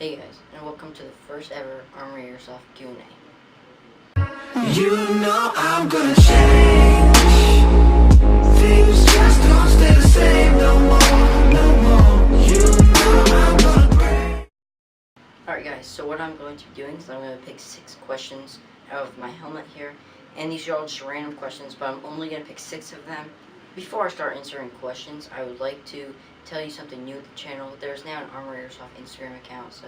Hey guys, and welcome to the first ever Armory Airsoft Q&A. You know I'm gonna change. Things just don't stay the same no more, no more. You know I'm gonna break. Alright guys, so what I'm going to be doing is I'm going to pick 6 questions out of my helmet here. And these are all just random questions, but I'm only going to pick 6 of them. Before I start answering questions, I would like to tell you something new with the channel. There's now an Armory Airsoft Instagram account, so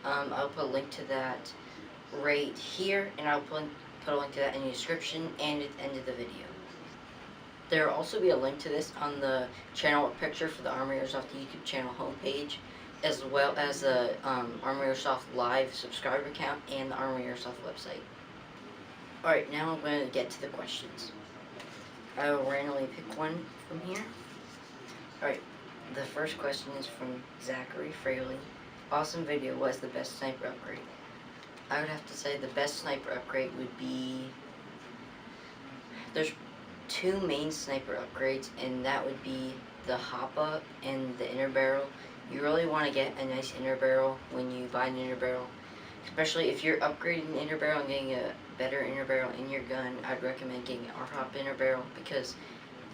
I'll put a link to that right here, and I'll put a link to that in the description and at the end of the video. There will also be a link to this on the channel picture for the Armory Airsoft YouTube channel homepage, as well as the Armory Airsoft Live subscriber account and the Armory Airsoft website. Alright, now I'm going to get to the questions. I will randomly pick one from here. Alright, the first question is from Zachary Fraley. Awesome video, what's the best sniper upgrade? I would have to say the best sniper upgrade would be... There's 2 main sniper upgrades, and that would be the hop-up and the inner barrel. You really want to get a nice inner barrel when you buy an inner barrel. Especially if you're upgrading the inner barrel and getting a better inner barrel in your gun, I'd recommend getting an R-hop inner barrel, because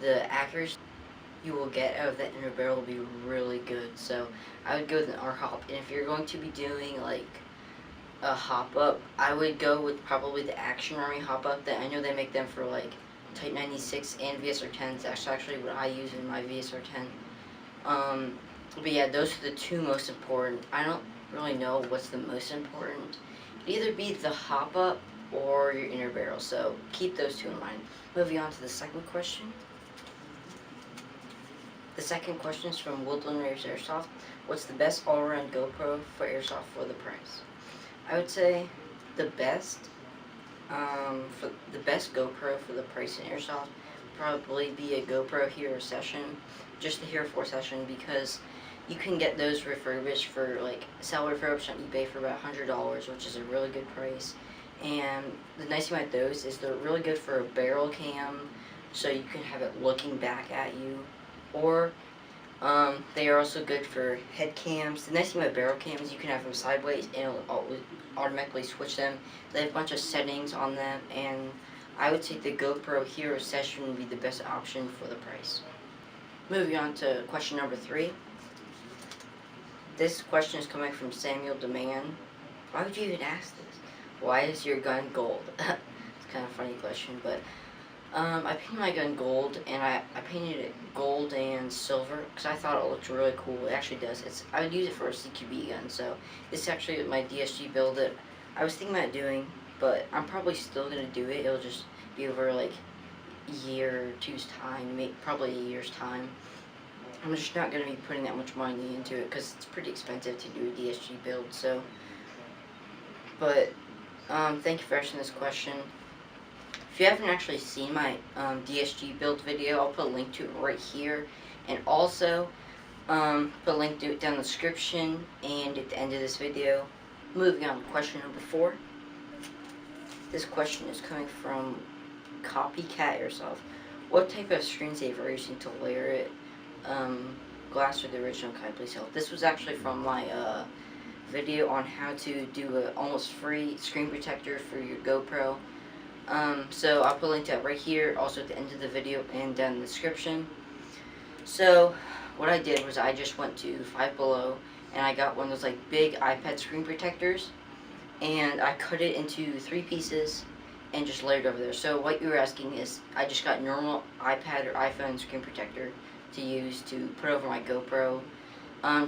the accuracy you will get out of that inner barrel will be really good. So I would go with an R-hop, and if you're going to be doing like a hop-up, I would go with probably the Action Army hop-up. That I know they make them for like Type 96 and VSR-10s. That's actually what I use in my VSR-10. But yeah, those are the 2 most important. I don't really know what's the most important. It'd either be the hop-up or your inner barrel, so keep those 2 in mind. Moving on to the second question. The second question is from Woodland Raves Airsoft. What's the best all-around GoPro for Airsoft for the price? I would say the best GoPro for the price in Airsoft would probably be a GoPro Hero Session, just the Hero 4 Session, because you can get those refurbished for like sell refurbished on eBay for about $100, which is a really good price. And the nice thing about those is they're really good for a barrel cam, so you can have it looking back at you, or they are also good for head cams. The nice thing about barrel cams is you can have them sideways and it'll automatically switch them. They have a bunch of settings on them, and I would say the GoPro Hero Session would be the best option for the price. Moving on to question number 3. This question is coming from Samuel Demand. Why would you even ask this? Why is your gun gold? It's kind of a funny question, but I painted my gun gold, and I painted it gold and silver because I thought it looked really cool. It actually does. I would use it for a CQB gun, so this is actually my DSG build that I was thinking about doing, but I'm probably still going to do it. It'll just be over like a year or 2's time, maybe probably a year's time. I'm just not going to be putting that much money into it because it's pretty expensive to do a DSG build, so. But, thank you for asking this question. If you haven't actually seen my DSG build video, I'll put a link to it right here, and also put a link to it down in the description and at the end of this video. Moving on to question number 4. This question is coming from Copycat Airsoft. What type of screensaver are you using to layer it? Glass or the original? Can I please help? This was actually from my video on how to do an almost free screen protector for your GoPro. So I'll put a link to that right here, also at the end of the video and down in the description. So what I did was I just went to Five Below and I got one of those like big iPad screen protectors, and I cut it into 3 pieces and just layered over there. So what you were asking is, I just got normal iPad or iPhone screen protector to use to put over my GoPro,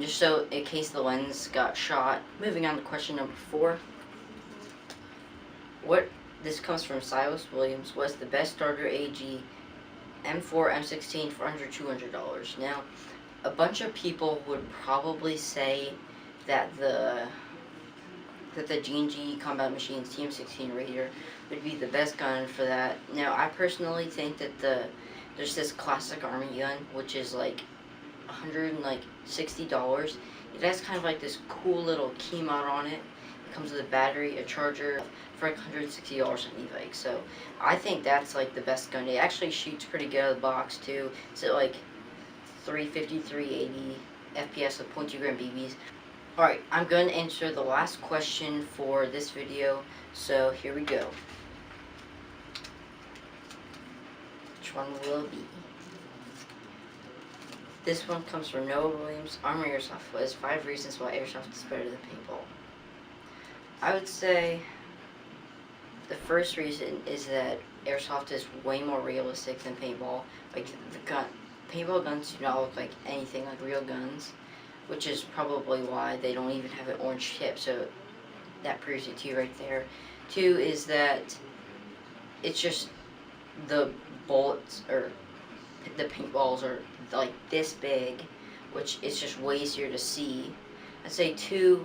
just so in case the lens got shot. Moving on to question number 4. This comes from Silas Williams. What's the best starter AG M4, M16 for under $200? Now, a bunch of people would probably say that the G&G Combat Machines TM16 Raider would be the best gun for that. Now, I personally think that there's this classic Army gun, which is like $160. It has kind of like this cool little key mod on it. It comes with a battery, a charger, for like $160 on eBay. So I think that's like the best gun. It actually shoots pretty good out of the box too. It's at like 350, 380 FPS with .2 gram BBs. Alright, I'm going to answer the last question for this video, so here we go. Which one will it be? This one comes from Noah Williams. Armory Airsoft. What is 5 reasons why Airsoft is better than paintball? I would say the first reason is that Airsoft is way more realistic than paintball. Like, paintball guns do not look like anything like real guns, which is probably why they don't even have an orange tip, so that proves it to you right there. 2 is that it's just the bullets, or the paintballs are like this big, which is just way easier to see. I'd say 2,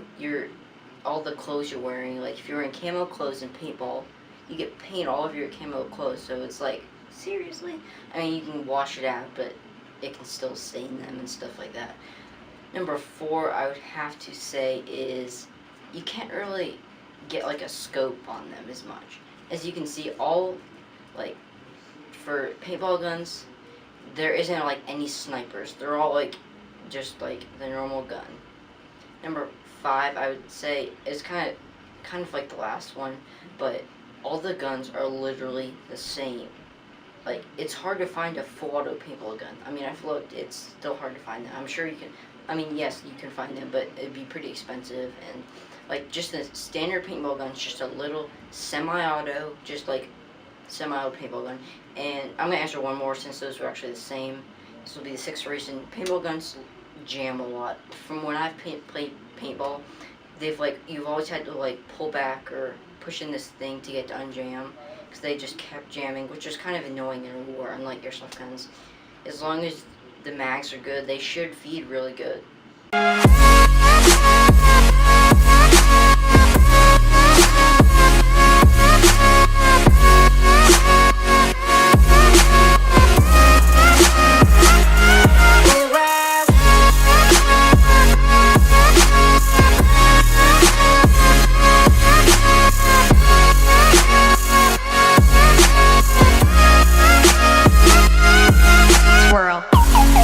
all the clothes you're wearing, like if you're wearing camo clothes in paintball, you get paint all over your camo clothes, so it's like, seriously? I mean, you can wash it out, but it can still stain them and stuff like that. Number 4, I would have to say, is you can't really get like a scope on them as much. As you can see, all, like, for paintball guns, there isn't like any snipers. They're all like just like the normal gun. Number 5, I would say, is kind of like the last one, but all the guns are literally the same. Like, it's hard to find a full auto paintball gun. I mean, I've looked, it's still hard to find them. I'm sure you can, I mean, yes, you can find them, but it'd be pretty expensive. And like, just the standard paintball gun's just a little semi-auto, just like semi-auto paintball gun. And I'm gonna answer one more since those were actually the same. This will be the 6th reason. Paintball guns jam a lot. From when I've played paintball, you've always had to like pull back or push in this thing to get to unjam, because they just kept jamming, which is kind of annoying in a war, unlike airsoft guns. As long as the mags are good, they should feed really good.